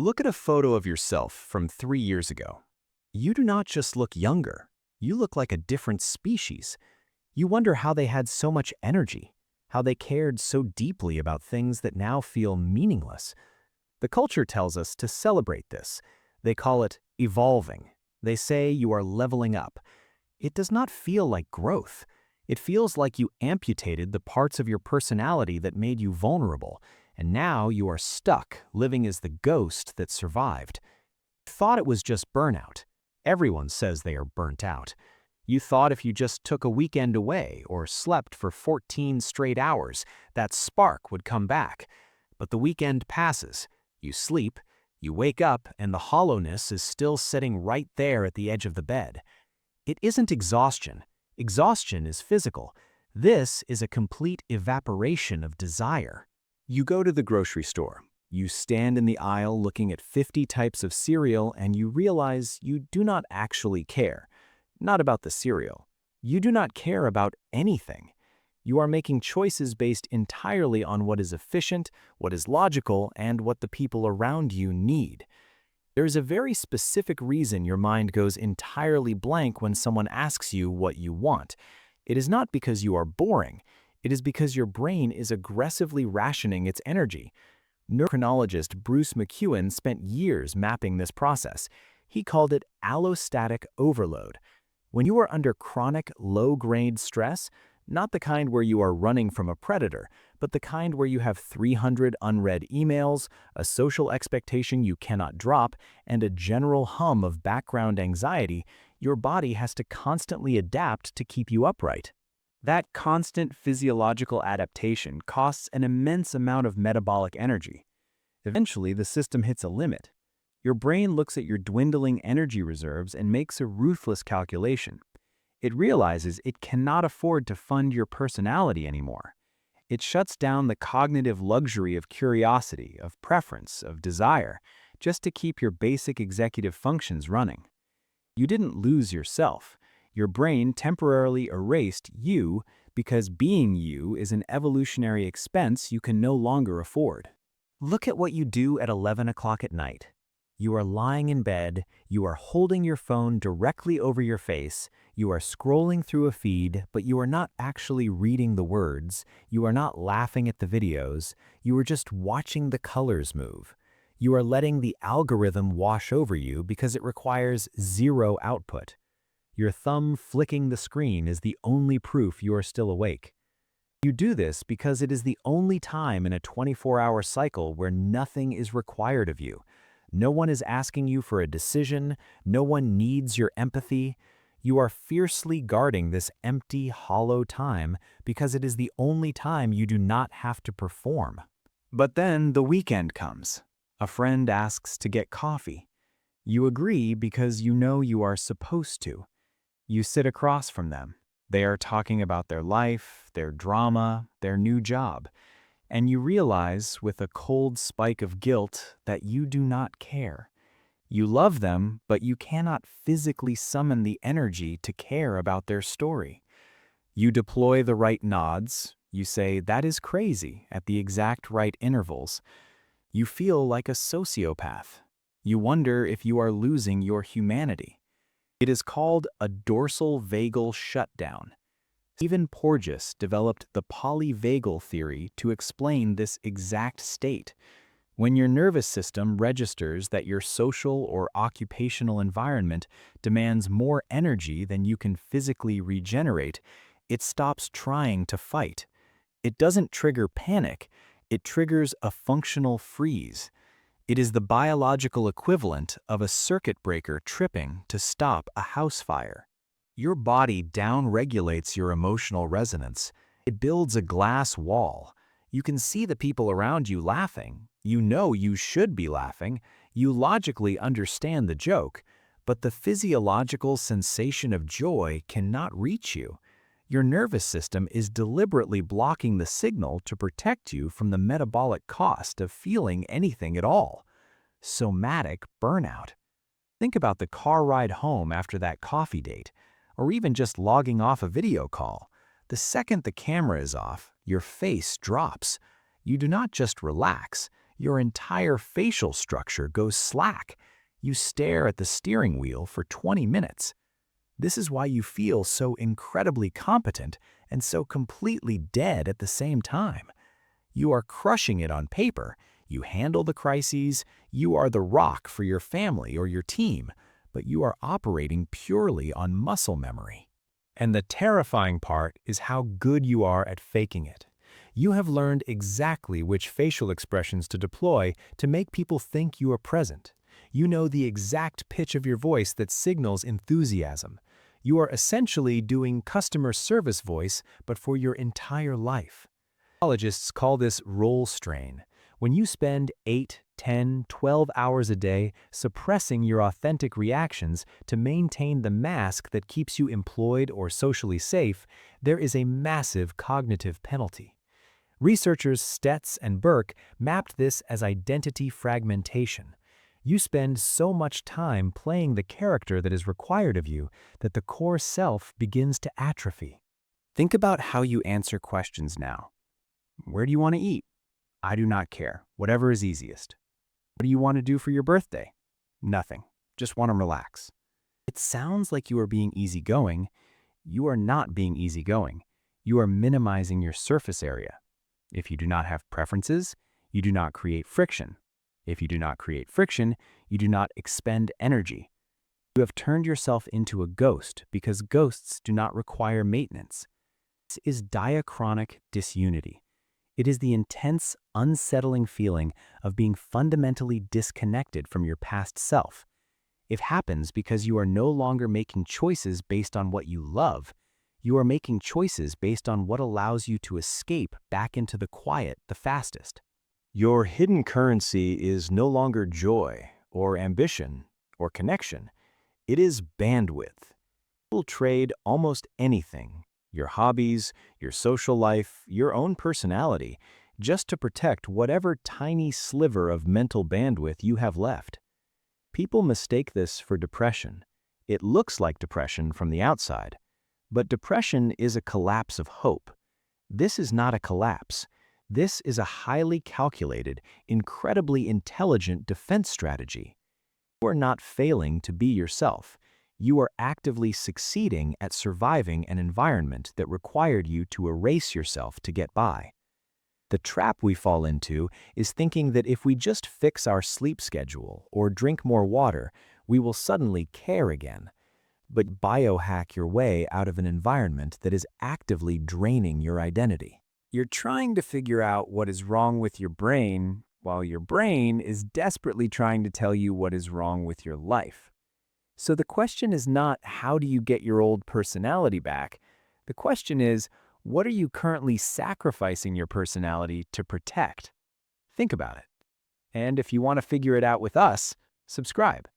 Look at a photo of yourself from 3 years ago. You do not just look younger, you look like a different species. You wonder how they had so much energy, how they cared so deeply about things that now feel meaningless. The culture tells us to celebrate this. They call it evolving. They say you are leveling up. It does not feel like growth. It feels like you amputated the parts of your personality that made you vulnerable, and now you are stuck living as the ghost that survived. You thought it was just burnout. Everyone says they are burnt out. You thought if you just took a weekend away or slept for 14 straight hours, that spark would come back. But the weekend passes. You sleep, you wake up, and the hollowness is still sitting right there at the edge of the bed. It isn't exhaustion. Exhaustion is physical. This is a complete evaporation of desire. You go to the grocery store. You stand in the aisle looking at 50 types of cereal and you realize you do not actually care. Not about the cereal. You do not care about anything. You are making choices based entirely on what is efficient, what is logical, and what the people around you need. There is a very specific reason your mind goes entirely blank when someone asks you what you want. It is not because you are boring. It is because your brain is aggressively rationing its energy. Neurochronologist Bruce McEwen spent years mapping this process. He called it allostatic overload. When you are under chronic, low-grade stress, not the kind where you are running from a predator, but the kind where you have 300 unread emails, a social expectation you cannot drop, and a general hum of background anxiety, your body has to constantly adapt to keep you upright. That constant physiological adaptation costs an immense amount of metabolic energy. Eventually, the system hits a limit. Your brain looks at your dwindling energy reserves and makes a ruthless calculation. It realizes it cannot afford to fund your personality anymore. It shuts down the cognitive luxury of curiosity, of preference, of desire, just to keep your basic executive functions running. You didn't lose yourself. Your brain temporarily erased you because being you is an evolutionary expense you can no longer afford. Look at what you do at 11 o'clock at night. You are lying in bed, you are holding your phone directly over your face, you are scrolling through a feed, but you are not actually reading the words, you are not laughing at the videos, you are just watching the colors move. You are letting the algorithm wash over you because it requires zero output. Your thumb flicking the screen is the only proof you are still awake. You do this because it is the only time in a 24-hour cycle where nothing is required of you. No one is asking you for a decision. No one needs your empathy. You are fiercely guarding this empty, hollow time because it is the only time you do not have to perform. But then the weekend comes. A friend asks to get coffee. You agree because you know you are supposed to. You sit across from them. They are talking about their life, their drama, their new job. And you realize with a cold spike of guilt that you do not care. You love them, but you cannot physically summon the energy to care about their story. You deploy the right nods. You say, "That is crazy," at the exact right intervals. You feel like a sociopath. You wonder if you are losing your humanity. It is called a dorsal vagal shutdown. Stephen Porges developed the polyvagal theory to explain this exact state. When your nervous system registers that your social or occupational environment demands more energy than you can physically regenerate, it stops trying to fight. It doesn't trigger panic, it triggers a functional freeze. It is the biological equivalent of a circuit breaker tripping to stop a house fire. Your body downregulates your emotional resonance. It builds a glass wall. You can see the people around you laughing. You know you should be laughing. You logically understand the joke, but the physiological sensation of joy cannot reach you. Your nervous system is deliberately blocking the signal to protect you from the metabolic cost of feeling anything at all. Somatic burnout. Think about the car ride home after that coffee date, or even just logging off a video call. The second the camera is off, your face drops. You do not just relax, Your entire facial structure goes slack. You stare at the steering wheel for 20 minutes. This is why you feel so incredibly competent and so completely dead at the same time. You are crushing it on paper. You handle the crises. You are the rock for your family or your team, but you are operating purely on muscle memory. And the terrifying part is how good you are at faking it. You have learned exactly which facial expressions to deploy to make people think you are present. You know the exact pitch of your voice that signals enthusiasm. You are essentially doing customer service voice, but for your entire life. Psychologists call this role strain. When you spend 8, 10, 12 hours a day suppressing your authentic reactions to maintain the mask that keeps you employed or socially safe, there is a massive cognitive penalty. Researchers Stetz and Burke mapped this as identity fragmentation. You spend so much time playing the character that is required of you that the core self begins to atrophy. Think about how you answer questions now. Where do you want to eat? I do not care. Whatever is easiest. What do you want to do for your birthday? Nothing. Just want to relax. It sounds like you are being easygoing. You are not being easygoing. You are minimizing your surface area. If you do not have preferences, you do not create friction. If you do not create friction, you do not expend energy. You have turned yourself into a ghost because ghosts do not require maintenance. This is diachronic disunity. It is the intense, unsettling feeling of being fundamentally disconnected from your past self. It happens because you are no longer making choices based on what you love. You are making choices based on what allows you to escape back into the quiet the fastest. Your hidden currency is no longer joy or ambition or connection. It is bandwidth. People trade almost anything, your hobbies, your social life, your own personality, just to protect whatever tiny sliver of mental bandwidth you have left. People mistake this for depression. It looks like depression from the outside, but depression is a collapse of hope. This is not a collapse. This is a highly calculated, incredibly intelligent defense strategy. You are not failing to be yourself. You are actively succeeding at surviving an environment that required you to erase yourself to get by. The trap we fall into is thinking that if we just fix our sleep schedule or drink more water, we will suddenly care again. But biohack your way out of an environment that is actively draining your identity. You're trying to figure out what is wrong with your brain, while your brain is desperately trying to tell you what is wrong with your life. So the question is not how do you get your old personality back? The question is, what are you currently sacrificing your personality to protect? Think about it. And if you want to figure it out with us, subscribe.